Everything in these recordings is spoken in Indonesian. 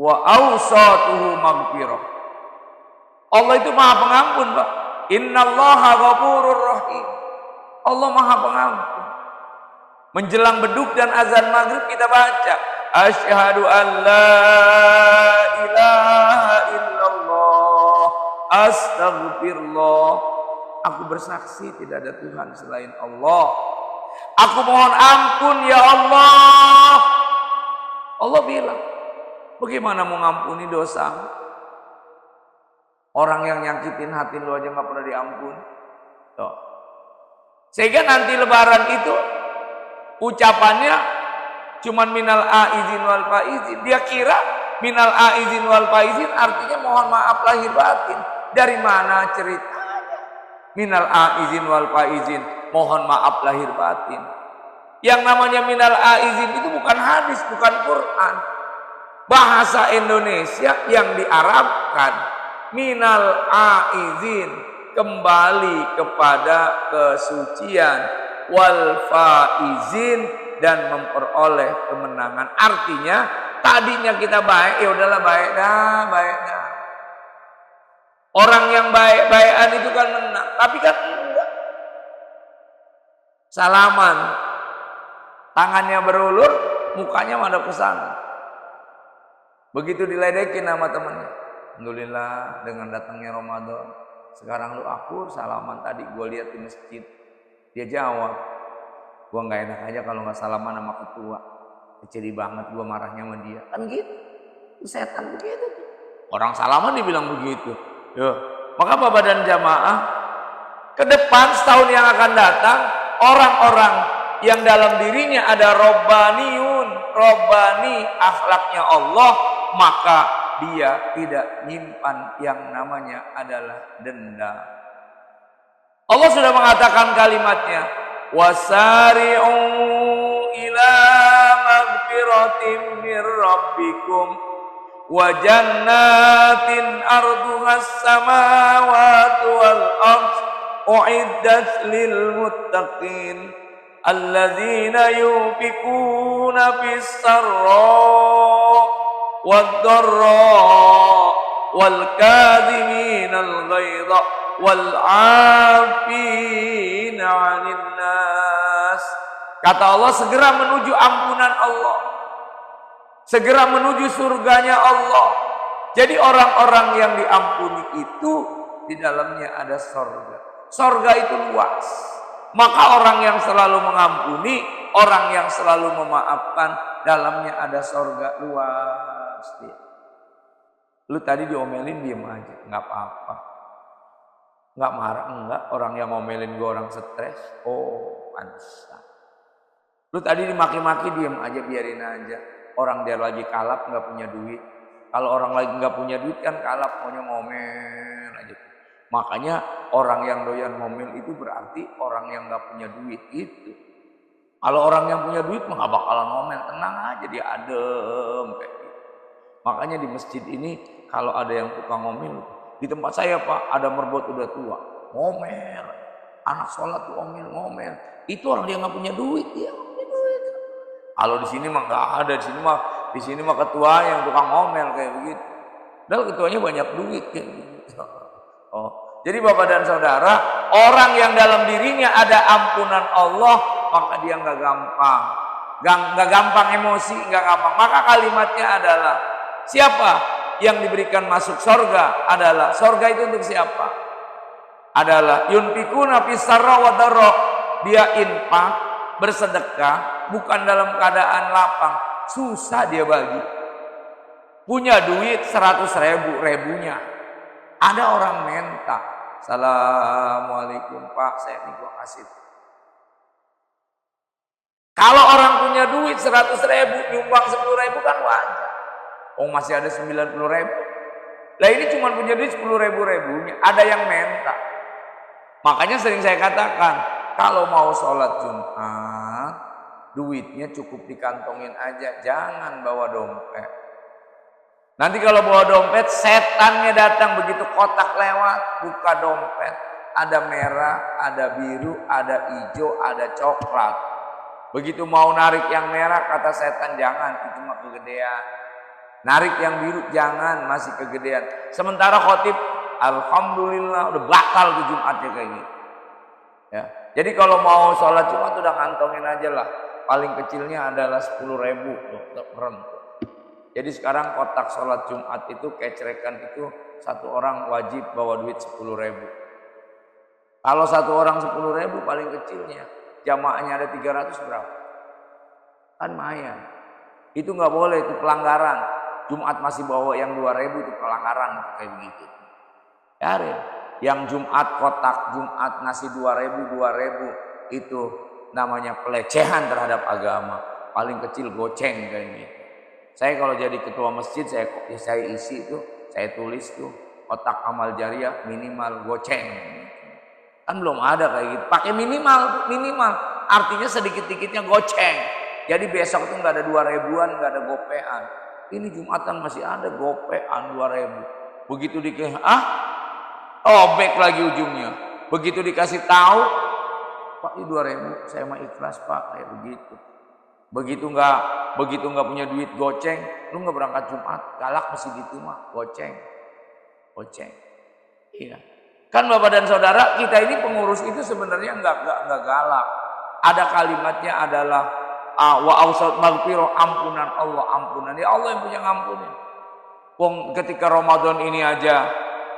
wa awsatuhu maghfirah. Allah itu Maha Pengampun, Pak. Innallaha ghafurur rahim. Allah Maha Pengampun. Menjelang beduk dan azan maghrib kita baca, asyhadu an la ilaha illallah, astagfirullah. Aku bersaksi tidak ada Tuhan selain Allah. Aku mohon ampun ya Allah. Allah bilang, bagaimana mau ngampuni dosa? Orang yang nyakitin hati lu aja nggak pernah diampuni. Tuh. Sehingga nanti lebaran itu ucapannya cuman minal aizin wal faizin. Dia kira minal aizin wal faizin artinya mohon maaf lahir batin. Dari mana ceritanya? Minal aizin wal faizin, mohon maaf lahir batin. Yang namanya minal aizin itu bukan hadis, bukan Quran. Bahasa Indonesia yang diarabkan. Minal aizin, kembali kepada kesucian, wal faizin, dan memperoleh kemenangan. Artinya tadinya kita baik, ya udahlah baik dah. Orang yang baik-baikan itu kan menang, tapi kan enggak. Salaman, tangannya berulur, mukanya madep ke sana. Begitu diledekin sama temannya. Alhamdulillah dengan datangnya Ramadan. Sekarang lu akur salaman, tadi gue lihat di masjid. Dia jawab, gue nggak enak aja kalau nggak salaman sama ketua. Kecil banget gue marahnya sama dia. Kan gitu, setan begitu. Orang salaman dibilang begitu. Yo, maka Bapak dan jamaah, ke depan setahun yang akan datang, orang-orang yang dalam dirinya ada robbani akhlaknya Allah, maka dia tidak nyimpan yang namanya adalah dendam. Allah sudah mengatakan kalimatnya, wasari'u ila maghfiratin mir rabbikum wa jannatin arduhas samawati wal ardh u'iddat lil muttaqin alladzina yunfiquna fis sarra wad-dharra wal kadhiminal ghaidha wal 'afina 'anil nas. Kata Allah, segera menuju ampunan Allah, segera menuju surganya Allah. Jadi orang-orang yang diampuni itu di dalamnya ada surga. Surga itu luas. Maka orang yang selalu mengampuni, orang yang selalu memaafkan, dalamnya ada surga luas. Lu tadi diomelin diem aja, nggak apa-apa, nggak marah, enggak. Orang yang ngomelin gue orang stres, oh pantesan. Lu tadi dimaki-maki diem aja, biarin aja. Orang dia lagi kalap nggak punya duit. Kalau orang lagi nggak punya duit kan kalap, maunya ngomel aja. Makanya orang yang doyan ngomel itu berarti orang yang nggak punya duit itu. Kalau orang yang punya duit mah nggak bakalan ngomel, tenang aja, dia adem kayak gitu. Makanya di masjid ini kalau ada yang tukang ngomel, di tempat saya Pak ada merbot udah tua, ngomel, anak sholat tuh ngomel. Itu orang dia nggak punya duit, dia nggak punya duit. Kalau di sini mah nggak ada, di sini mah ketua yang tukang ngomel kayak begitu. Padahal ketuanya banyak duit kayak gitu. Oh, jadi Bapak dan Saudara, orang yang dalam dirinya ada ampunan Allah, maka dia nggak gampang emosi, nggak gampang. Maka kalimatnya adalah, siapa yang diberikan masuk surga adalah, surga itu untuk siapa? Adalah yunfikuna fis sarra wa dharra. Dia infak, bersedekah, bukan dalam keadaan lapang, susah dia bagi. Punya duit 100.000, ribunya. Ada orang minta, assalamualaikum Pak, saya nih gua kasih. Kalau orang punya duit 100.000, nyumbang 10.000 kan wajar. Oh masih ada 90.000. Lah ini cuma punya duit 10.000-ribunya. Ada yang minta. Makanya sering saya katakan, kalau mau sholat Jumat, duitnya cukup dikantongin aja, jangan bawa dompet. Nanti kalau bawa dompet, setannya datang, begitu kotak lewat, buka dompet. Ada merah, ada biru, ada hijau, ada coklat. Begitu mau narik yang merah, kata setan, jangan, itu mah kegedean. Narik yang biru jangan, masih kegedean. Sementara khotib alhamdulillah udah bakal ke Jumatnya kayak gitu. Ya. Jadi kalau mau sholat Jumat udah kantongin aja lah. Paling kecilnya adalah 10.000 keren. Jadi sekarang kotak sholat Jumat itu kecerekan itu satu orang wajib bawa duit 10.000. Kalau satu orang 10.000 paling kecilnya jamaahnya ada 300 berapa? Kan lumayan. Itu nggak boleh, itu pelanggaran. Jumat masih bawa yang 2.000 itu pelanggaran kayak begitu. Ya, yang Jumat kotak Jumat nasi 2.000 itu namanya pelecehan terhadap agama. Paling kecil goceng kayak gitu. Saya kalau jadi ketua masjid saya isi itu, saya tulis tuh kotak amal jariah minimal goceng. Kan belum ada kayak gitu. Pakai minimal artinya sedikit-sedikitnya goceng. Jadi besok tuh nggak ada 2.000-an, nggak ada gopean. Ini Jumatan masih ada gopean 2.000. Begitu obek lagi ujungnya. Begitu dikasih tahu, Pak ini 2.000, saya mah ikhlas Pak, kayak begitu. Begitu nggak punya duit goceng, lu nggak berangkat Jumat, galak masih gitu mah, goceng. Iya. Kan Bapak dan Saudara, kita ini pengurus itu sebenarnya nggak galak. Ada kalimatnya adalah wa ausat maghfirah, ampunan Allah, ampunan. Ya Allah yang punya ngampunin. Ketika Ramadan ini aja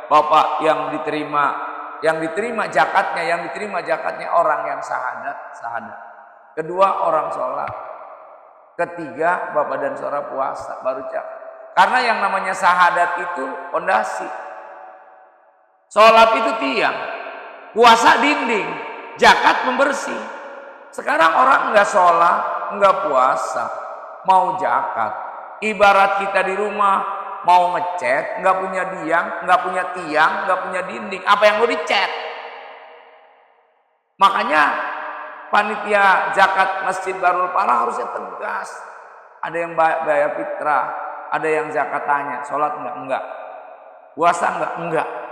Bapak yang diterima jakatnya orang yang sahadat. Kedua orang sholat. Ketiga Bapak dan Saudara puasa baru jakat. Karena yang namanya sahadat itu pondasi. Sholat itu tiang, puasa dinding, zakat pembersih. Sekarang orang nggak sholat, nggak puasa, mau zakat. Ibarat kita di rumah mau ngecat, nggak punya tiang, nggak punya dinding, apa yang mau dicat? Makanya panitia zakat Masjid Darul Falah harusnya tegas. Ada yang bayar fitrah, ada yang zakat tanya, sholat enggak, puasa enggak.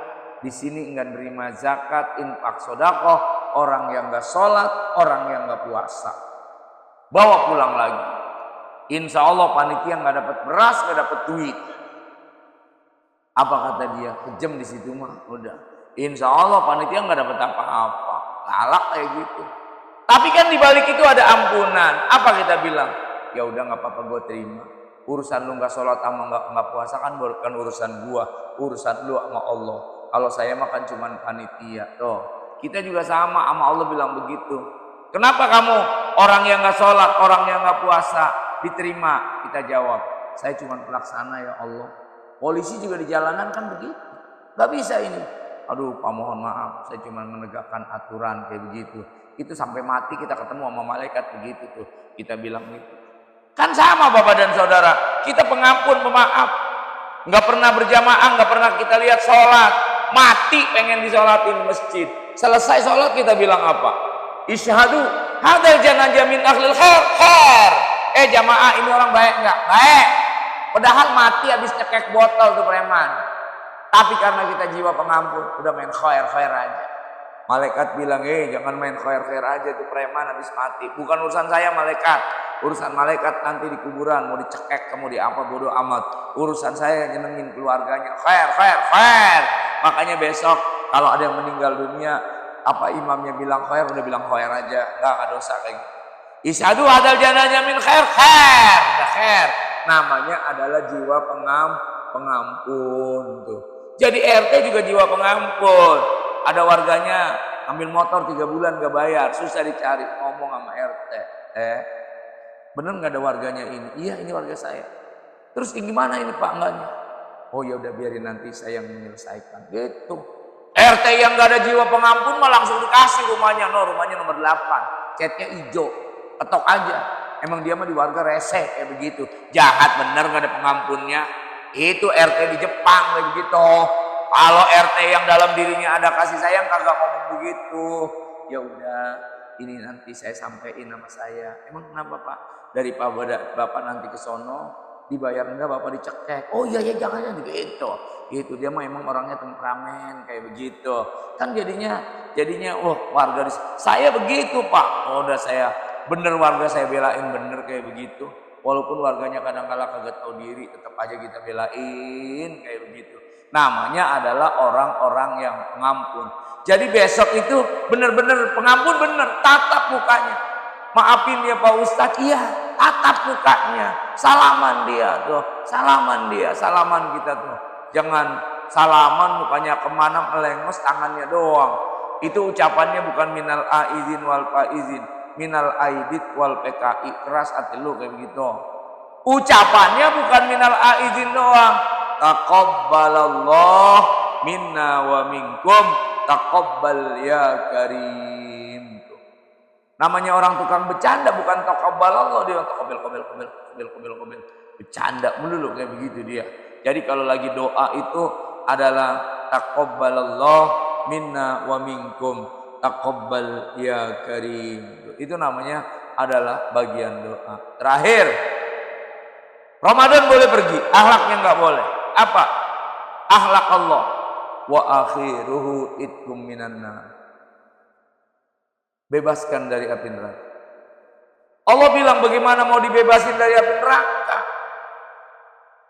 Di sini enggak nerima zakat, infak, sedekah, orang yang enggak sholat, orang yang enggak puasa. Bawa pulang lagi. Insya Allah panitia enggak dapat beras, enggak dapat duit. Apa kata dia? Kejam di situ mah, udah. Insya Allah panitia enggak dapat apa-apa. Galak kayak gitu. Tapi kan di balik itu ada ampunan. Apa kita bilang? Ya udah enggak apa-apa, gue terima. Urusan lu enggak sholat sama enggak puasa kan bukan urusan gua, urusan lu sama Allah. Kalau saya makan cuman panitia. Tuh, kita juga sama Allah bilang begitu. Kenapa kamu orang yang nggak sholat, orang yang nggak puasa diterima? Kita jawab, saya cuman pelaksana ya Allah. Polisi juga di jalanan kan begitu. Nggak bisa ini. Aduh, Pak mohon maaf, saya cuman menegakkan aturan kayak begitu. Itu sampai mati kita ketemu sama malaikat begitu tuh. Kita bilang gitu. Kan sama Bapak dan Saudara. Kita pengampun, pemaaf. Nggak pernah berjamaah, nggak pernah kita lihat sholat. Mati pengen disolatin masjid. Selesai sholat kita bilang apa? Isyhadu hadal janajah min akhlil khair. Jamaah ini orang baik nggak? Baik. Padahal mati habis cekek botol tuh preman. Tapi karena kita jiwa pengampun, udah main khair aja. Malaikat bilang, jangan main khair aja tuh preman habis mati. Bukan urusan saya malaikat. Urusan malaikat nanti di kuburan mau dicekek, mau di apa bodoh amat. Urusan saya nyenengin keluarganya. Khair. Makanya besok kalau ada yang meninggal dunia, apa imamnya bilang khair, udah bilang khair aja, nggak dosa kayak gitu. Isyhadu hadal janajah min khair. Udah khair. Namanya adalah jiwa pengampun tuh. Jadi RT juga jiwa pengampun. Ada warganya ambil motor 3 bulan gak bayar, susah dicari, ngomong sama RT. Bener nggak ada warganya ini? Iya, ini warga saya. Terus gimana ini Pak enggaknya? Oh ya udah biarin nanti saya yang menyelesaikan. Gitu. RT yang nggak ada jiwa pengampun mah langsung dikasih rumahnya. Rumahnya nomor 8, catnya hijau, ketok aja. Emang dia mah di warga reseh kayak begitu. Jahat bener nggak ada pengampunnya. Itu RT di Jepang kayak begitu. Kalau RT yang dalam dirinya ada kasih sayang kagak ngomong begitu. Ya udah, ini nanti saya sampaikan nama saya. Emang kenapa Pak? Dari Bapak nanti ke sono dibayar enggak, Bapak dicekek. Oh iya jangan gitu. Gitu dia mah emang orangnya temperamen kayak begitu. Kan jadinya warga saya begitu Pak. Oh udah saya bener warga saya belain bener kayak begitu. Walaupun warganya kadang-kala kagak tahu diri, tetap aja kita belain kayak begitu. Namanya adalah orang-orang yang pengampun. Jadi besok itu benar-benar pengampun, benar, tatap mukanya. Maafin ya Pak Ustadz, iya, tatap mukanya, salaman dia tuh, salaman kita tuh. Jangan salaman mukanya kemana, melengos tangannya doang. Itu ucapannya bukan minal aizin wal faizin, minal aidit wal PKI. Keras hati lu kayak begitu. Ucapannya bukan minal aizin doang. Taqabbalallah minna wa minkum, taqabbal ya karim. Namanya orang tukang bercanda, bukan taqabbalallah, dia taqabbal. Bercanda melulu kayak begitu dia. Jadi kalau lagi doa itu adalah taqabbalallah minna wa minkum, taqabbal ya karim. Itu namanya adalah bagian doa. Terakhir, Ramadan boleh pergi, akhlaknya nggak boleh. Apa? Akhlak Allah. Wa akhiruhu itkum minan nar. Bebaskan dari api neraka. Allah bilang bagaimana mau dibebasin dari api neraka?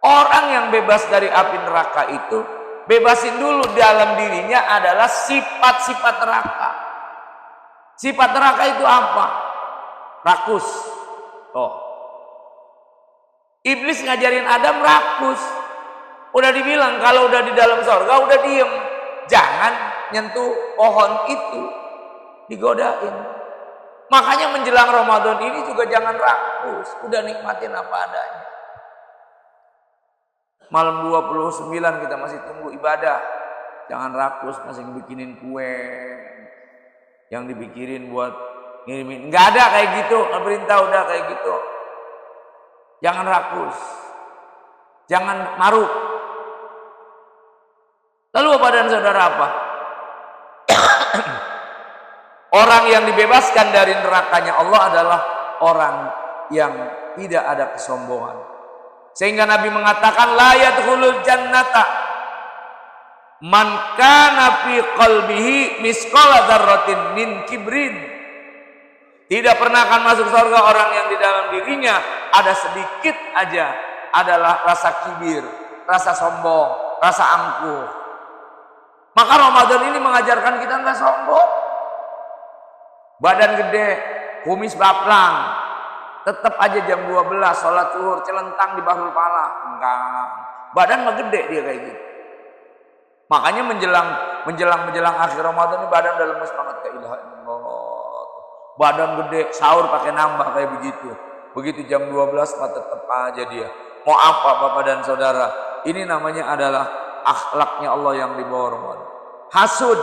Orang yang bebas dari api neraka itu, bebasin dulu dalam dirinya adalah sifat-sifat neraka. Sifat neraka itu apa? Rakus. Oh. Iblis ngajarin Adam rakus. Udah dibilang kalau udah di dalam surga udah diem. Jangan nyentuh pohon itu. Digodain. Makanya menjelang Ramadan ini juga jangan rakus. Udah nikmatin apa adanya. Malam 29 kita masih tunggu ibadah. Jangan rakus, masih bikinin kue. Yang dipikirin buat ngirimin. Nggak ada kayak gitu. Perintah udah kayak gitu. Jangan rakus. Jangan maruk. Lalu Bapak dan Saudara apa? Orang yang dibebaskan dari nerakanya Allah adalah orang yang tidak ada kesombongan. Sehingga Nabi mengatakan la yadkhulul jannata man kana fi qalbihi misqala dzarratin min kibrin. Tidak pernah akan masuk surga orang yang di dalam dirinya ada sedikit aja adalah rasa kibir, rasa sombong, rasa angkuh. Maka Ramadan ini mengajarkan kita enggak sombong. Badan gede, kumis baplang, tetap aja jam 12 sholat zuhur celentang di bahrul pala. Enggak. Badan mah gede dia kayak gitu. Makanya menjelang akhir Ramadan ini badan udah lemes banget, la ilaha illallah. Badan gede, sahur pakai nambah kayak begitu. Begitu jam 12 mah tetap aja dia. Mau apa Bapak dan Saudara? Ini namanya adalah akhlaknya Allah yang dibawa Ramadan. Hasud,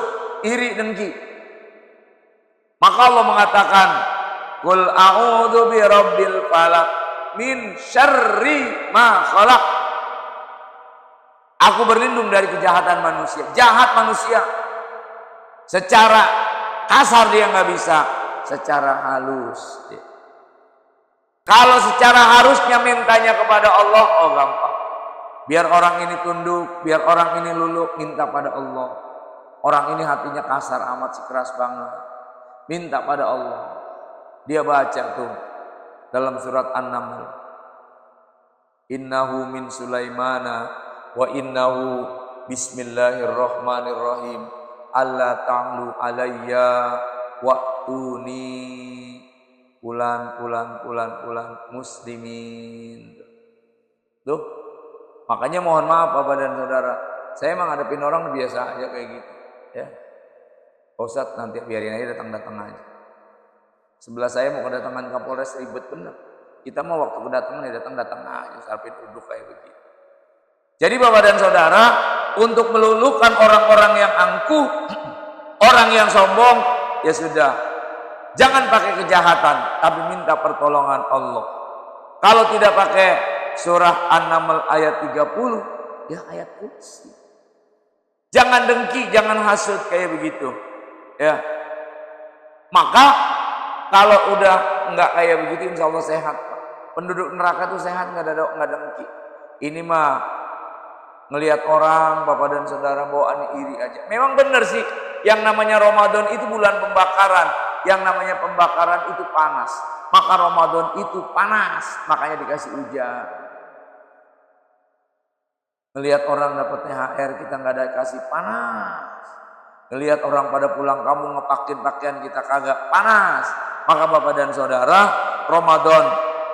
iri, dengki. Maka Allah mengatakan, Qul a'udzu birabbil falaq min syarri ma khalaq. Aku berlindung dari kejahatan manusia. Jahat manusia. Secara kasar dia nggak bisa, secara halus. Kalau secara harusnya mintanya kepada Allah, oh gampang. Biar orang ini tunduk, biar orang ini luluh, minta pada Allah. Orang ini hatinya kasar amat, si keras banget. Minta pada Allah. Dia baca tuh dalam surat An-Naml. Innahu min Sulaimana wa innahu bismillahirrahmanirrahim. Alla ta'lu alayya wa'tuni ulan muslimin. Tuh. Makanya mohon maaf Bapak dan Saudara. Saya emang ngadepin orang biasa aja kayak gitu, ya. Ustadz nanti biarin aja datang aja. Sebelah saya mau kedatangan Kapolres ribet bener. Kita mau waktu kedatangan ya datang aja sampai duduk kayak begitu. Jadi Bapak dan Saudara, untuk meluluhkan orang-orang yang angkuh, orang yang sombong, ya sudah. Jangan pakai kejahatan, tapi minta pertolongan Allah. Kalau tidak pakai surah An-Naml ayat 30, ya ayat kursi. Jangan dengki, jangan hasud kayak begitu. Ya. Maka kalau udah enggak kayak begitu insya Allah sehat. Penduduk neraka itu sehat, enggak dengki. Ini mah ngelihat orang Bapak dan Saudara bawaan iri aja. Memang benar sih, yang namanya Ramadan itu bulan pembakaran. Yang namanya pembakaran itu panas. maka Ramadan itu panas, makanya dikasih hujan. Ngelihat orang dapat THR, kita nggak ada kasih, panas. Ngelihat orang pada pulang kampung ngepakin pakaian, kita kagak, panas. Maka Bapak dan Saudara, Ramadan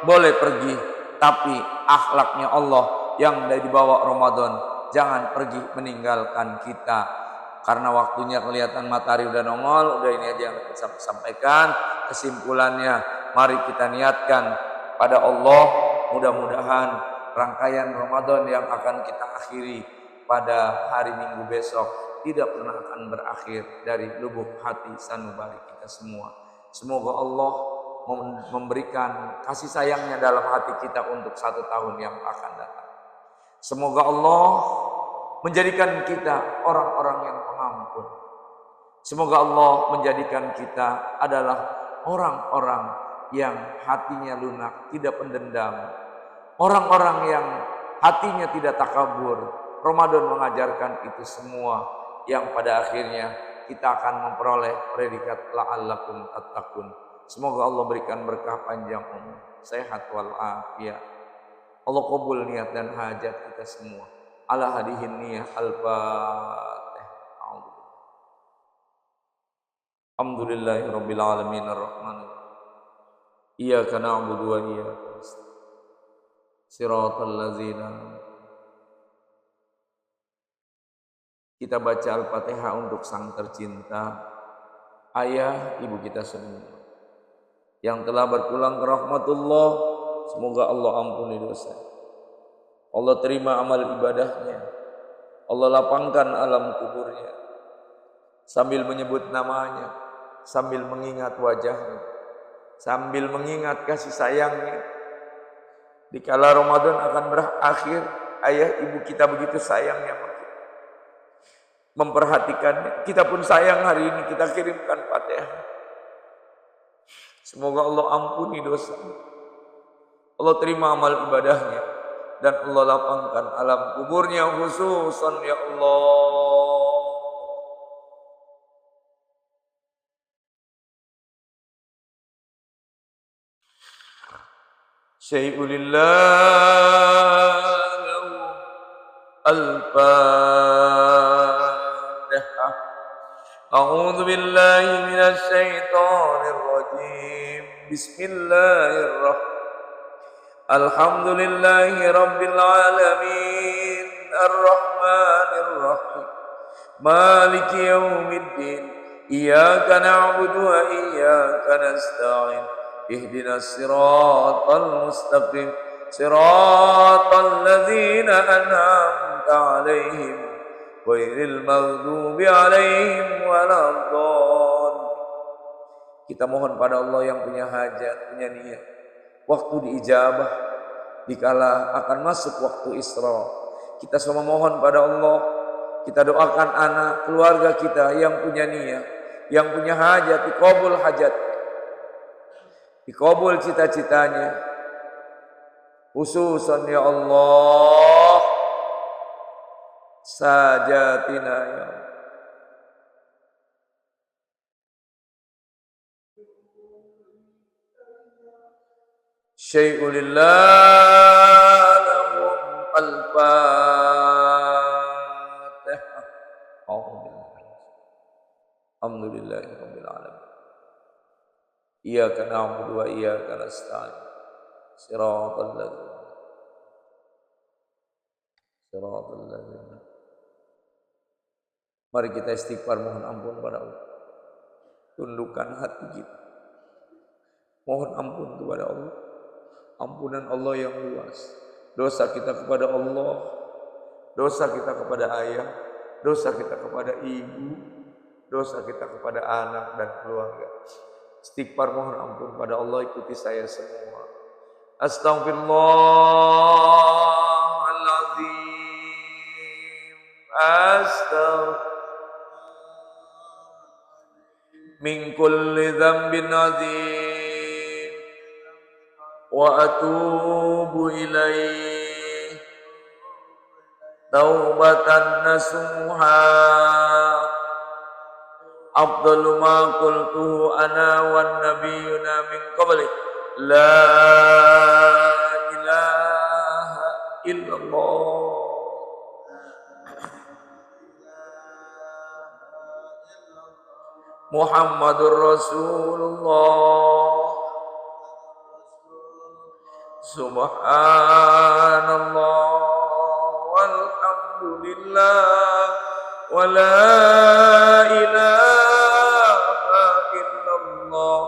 boleh pergi, tapi akhlaknya Allah yang dari dibawa Ramadan jangan pergi meninggalkan kita. Karena waktunya kelihatan matahari udah nongol, udah ini aja yang bisa sampaikan. Kesimpulannya, mari kita niatkan pada Allah, mudah-mudahan rangkaian Ramadan yang akan kita akhiri pada hari Minggu besok tidak pernah akan berakhir dari lubuk hati sanubari kita semua. Semoga Allah memberikan kasih sayangnya dalam hati kita untuk 1 tahun yang akan datang. Semoga Allah menjadikan kita orang-orang yang pengampun. Semoga Allah menjadikan kita adalah orang-orang yang hatinya lunak, tidak pendendam. Orang-orang yang hatinya tidak takabur. Ramadan mengajarkan itu semua yang pada akhirnya kita akan memperoleh predikat la'allakum tattaqun. Semoga Allah berikan berkah panjang umur, sehat walafiat. Allah qabul niat dan hajat kita semua. Ala hadihin niyah al-fatih. Alhamdulillahi rabbil alamin ar-rahmanir rahim. Iyyaka na'budu wa iyyaka nasta'in. Shiratal ladzina. Kita baca Al-Fatihah untuk sang tercinta, ayah ibu kita semua yang telah berpulang ke rahmatullah. Semoga Allah ampuni dosa, Allah terima amal ibadahnya, Allah lapangkan alam kuburnya, sambil menyebut namanya, sambil mengingat wajahnya, sambil mengingat kasih sayangnya. Dikala Ramadan akan berakhir, ayah ibu kita begitu sayangnya, memperhatikannya. Kita pun sayang, hari ini kita kirimkan Fatihah. Semoga Allah ampuni dosa, Allah terima amal ibadahnya, dan Allah lapangkan alam kuburnya khususan ya Allah. Syai'ulillah al-Fatihah. A'udzu billahi minasy syaithanir rajim. Bismillahirrahmanirrahim. Alhamdulillahi rabbil alamin, arrahmanir rahim, maliki yaumiddin. Iyyaka na'budu wa iyyaka nasta'in. Ihdinas siratal mustaqim, siratal ladzina an'amta 'alaihim ghairil maghdubi 'alaihim waladdallin. Kita mohon pada Allah yang punya hajat, punya niat, waktu diijabah, dikala akan masuk waktu Isra. Kita semua mohon pada Allah, kita doakan anak, keluarga kita yang punya niat, yang punya hajat, dikabul hajat, dikabul cita-citanya. Khususan ya Allah, sajatina ya Allah. Syai'ulillah lahum al-Fatihah. Alhamdulillahi rabbil alamin. Iyyaka na'budu wa iyyaka nasta'in. Siratal ladzina. Mari kita istighfar, mohon ampun pada Allah. Tundukkan hati kita, mohon ampun kepada Allah. Ampunan Allah yang luas. Dosa kita kepada Allah, dosa kita kepada ayah, dosa kita kepada ibu, dosa kita kepada anak dan keluarga. Istighfar, mohon ampun pada Allah. Ikuti saya semua. Astaghfirullahaladzim. Min kulli dzambin adzim wa atubu ilaih taubatan nasuha. Afdalu ma qultuhu ana wan nabiyuna min qablik La ilaha illallah Muhammadur Rasulullah. Subhanallah walhamdulillah wa la ilaha illallah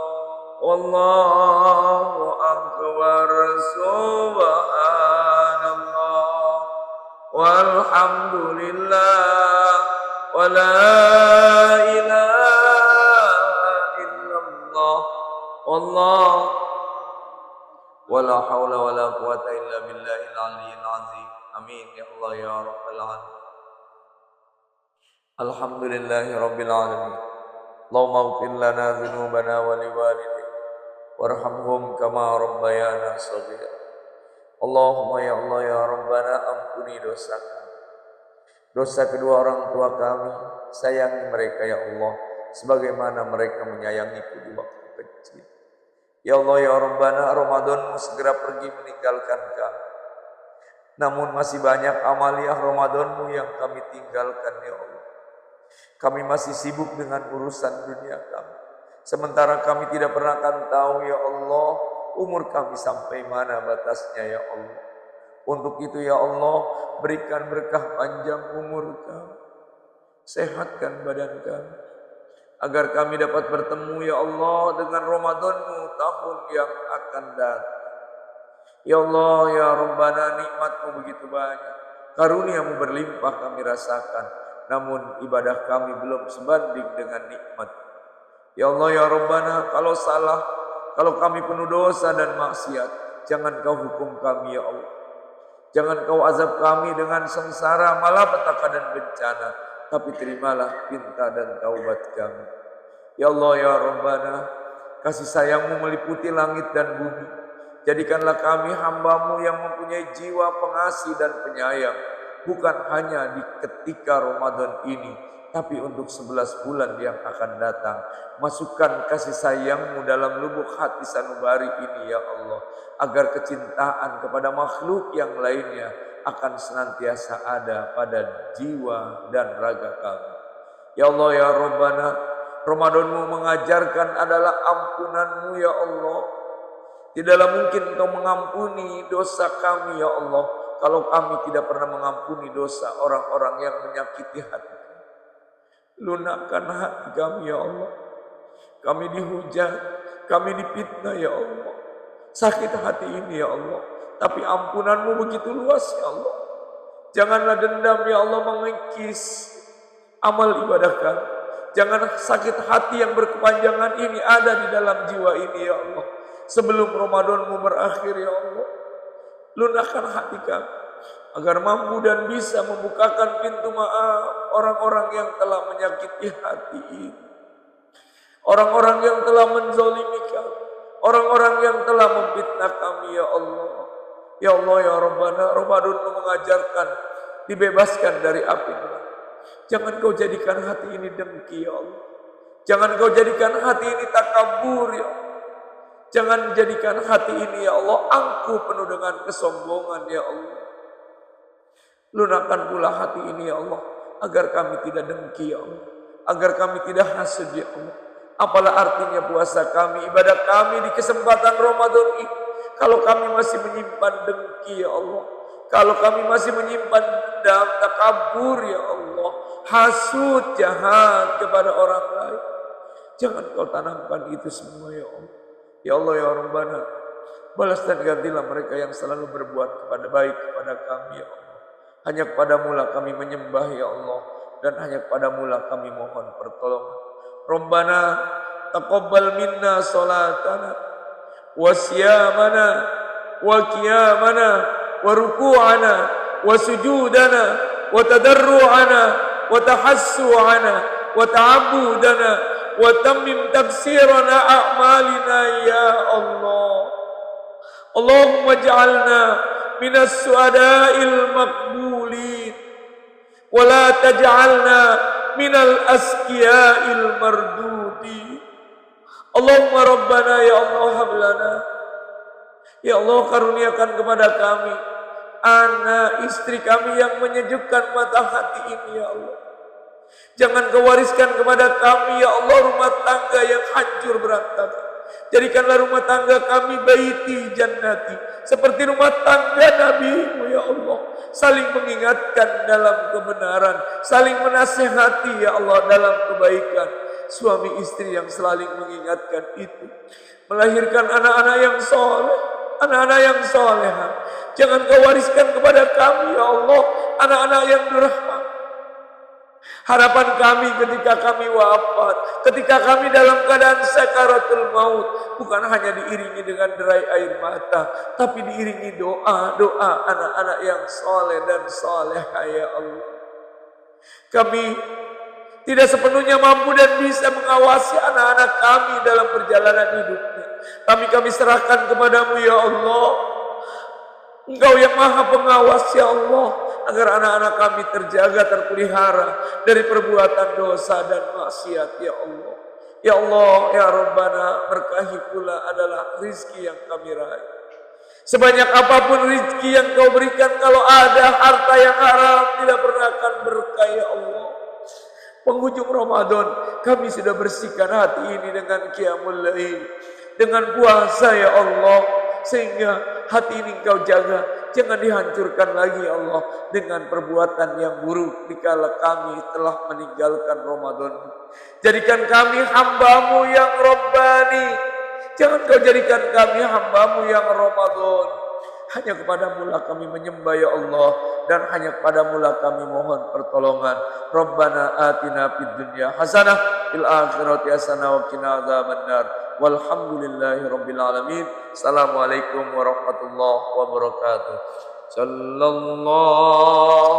wallahu akbar. Subhanallah walhamdulillah wa la ilaha illallah wallahu wala haula wala quwata illa billahil aliyyil azim. Amin ya Allah ya rabbal alamin. Alhamdulillahi rabbil alamin. Allahumma ighfir lana dzunubana wa liwalidayna warhamhum kama rabbayana shaghira. Allahumma ya Allah ya rabbana, ampuni dosa kami, dosa kedua orang tua kami. Sayangi mereka ya Allah sebagaimana mereka menyayangiku di waktu kecil. Ya Allah ya Rabbana, Ramadanmu segera pergi meninggalkan kami. Namun masih banyak amaliah Ramadanmu yang kami tinggalkan ya Allah. Kami masih sibuk dengan urusan dunia kami. Sementara kami tidak pernah akan tahu ya Allah, umur kami sampai mana batasnya ya Allah. Untuk itu ya Allah, berikan berkah panjang umur kami. Sehatkan badan kami, agar kami dapat bertemu ya Allah dengan Ramadan-Mu tahun yang akan datang. Ya Allah ya Rabbana, nikmat-Mu begitu banyak, karunia-Mu berlimpah kami rasakan, namun ibadah kami belum sebanding dengan nikmat. Ya Allah ya Rabbana, kalau salah, kalau kami penuh dosa dan maksiat, jangan Kau hukum kami ya Allah. Jangan Kau azab kami dengan sengsara, malapetaka dan bencana, tapi terimalah pinta dan taubat kami. Ya Allah ya Rabbana, kasih sayang-Mu meliputi langit dan bumi. Jadikanlah kami hamba-Mu yang mempunyai jiwa pengasih dan penyayang, bukan hanya di ketika Ramadan ini, tapi untuk 11 bulan yang akan datang. Masukkan kasih sayang-Mu dalam lubuk hati sanubari ini ya Allah, agar kecintaan kepada makhluk yang lainnya akan senantiasa ada pada jiwa dan raga kami. Ya Allah ya Rabbana, Ramadan-Mu mengajarkan adalah ampunan-Mu ya Allah. Tidaklah mungkin Engkau mengampuni dosa kami ya Allah, kalau kami tidak pernah mengampuni dosa orang-orang yang menyakiti hati kami. Lunakkan hati kami ya Allah. Kami dihujat, kami difitnah ya Allah. Sakit hati ini ya Allah, tapi ampunan-Mu begitu luas ya Allah. Janganlah dendam ya Allah mengikis amal ibadah kami. Jangan sakit hati yang berkepanjangan ini ada di dalam jiwa ini ya Allah. Sebelum Ramadan-Mu berakhir ya Allah, lunakkan hati kami agar mampu dan bisa membukakan pintu maaf orang-orang yang telah menyakiti hati ini, orang-orang yang telah menzalimi kami, orang-orang yang telah memfitnah kami ya Allah. Ya Allah ya Rabbana, Ramadan-Mu mengajarkan dibebaskan dari api neraka. Jangan Kau jadikan hati ini dengki ya Allah. Jangan Kau jadikan hati ini takabur ya Allah. Jangan jadikan hati ini ya Allah angkuh penuh dengan kesombongan ya Allah. Lunakkan pula hati ini ya Allah, agar kami tidak dengki ya Allah, agar kami tidak hasad ya Allah. Apalah artinya puasa kami, ibadah kami di kesempatan Ramadan ini, kalau kami masih menyimpan dengki ya Allah, kalau kami masih menyimpan dendam, takabur ya Allah, hasud, jahat kepada orang lain. Jangan Kau tanamkan itu semua ya Allah. Ya Allah ya Rabbana, balas dan gantilah mereka yang selalu berbuat kepada baik kepada kami ya Allah. Hanya kepadamu lah kami menyembah ya Allah, dan hanya kepadamu lah kami mohon pertolongan. Rabbana taqabbal minna salatana wa siyamana wa qiyamana wa ruku'ana wa sujudana wa tadarru'ana wa tahassu'ana wa ta'abudana wa tammim tafsirana a'malina ya Allah. Allahumma ja'alna minas su'ada'il maqbulin wa la taj'alna minal askiya'il mardudi. Allahumma rabbana ya Allah hablana Ya Allah, karuniakan kepada kami anak istri kami yang menyejukkan mata hati ini ya Allah. Jangan kau wariskan kepada kami ya Allah rumah tangga yang hancur berantakan. Jadikanlah rumah tangga kami baiti jannati, seperti rumah tangga Nabi-Mu ya Allah. Saling mengingatkan dalam kebenaran, saling menasehati ya Allah dalam kebaikan. Suami istri yang saling mengingatkan itu melahirkan anak-anak yang soleh, anak-anak yang soleha. Jangan kau wariskan kepada kami ya Allah anak-anak yang durhaka. Harapan kami ketika kami wafat, ketika kami dalam keadaan sakaratul maut, bukan hanya diiringi dengan derai air mata, tapi diiringi doa-doa anak-anak yang soleh dan soleha ya Allah. Kami tidak sepenuhnya mampu dan bisa mengawasi anak-anak kami dalam perjalanan hidupnya. Kami serahkan kepadamu ya Allah. Engkau yang maha pengawas ya Allah, agar anak-anak kami terjaga, terpelihara dari perbuatan dosa dan maksiat ya Allah. Ya Allah, ya Rabbana, berkahi pula adalah rizki yang kami raih. Sebanyak apapun rizki yang kau berikan, kalau ada harta yang haram tidak pernah akan berkah ya Allah. Penghujung Ramadan, kami sudah bersihkan hati ini dengan qiyamul lail, dengan puasa ya Allah, sehingga hati ini Engkau jaga, jangan dihancurkan lagi ya Allah dengan perbuatan yang buruk dikala kami telah meninggalkan Ramadan. Jadikan kami hamba-Mu yang Rabbani, jangan Kau jadikan kami hamba-Mu yang Ramadan. Hanya kepadamu lah kami menyembah ya Allah, dan hanya kepadamu lah kami mohon pertolongan. Rabbana atina fid dunya hasanah fil akhirati hasanah wa qina adzabannar. Walhamdulillahi rabbil alamin. Assalamualaikum warahmatullahi wabarakatuh. Sallallahu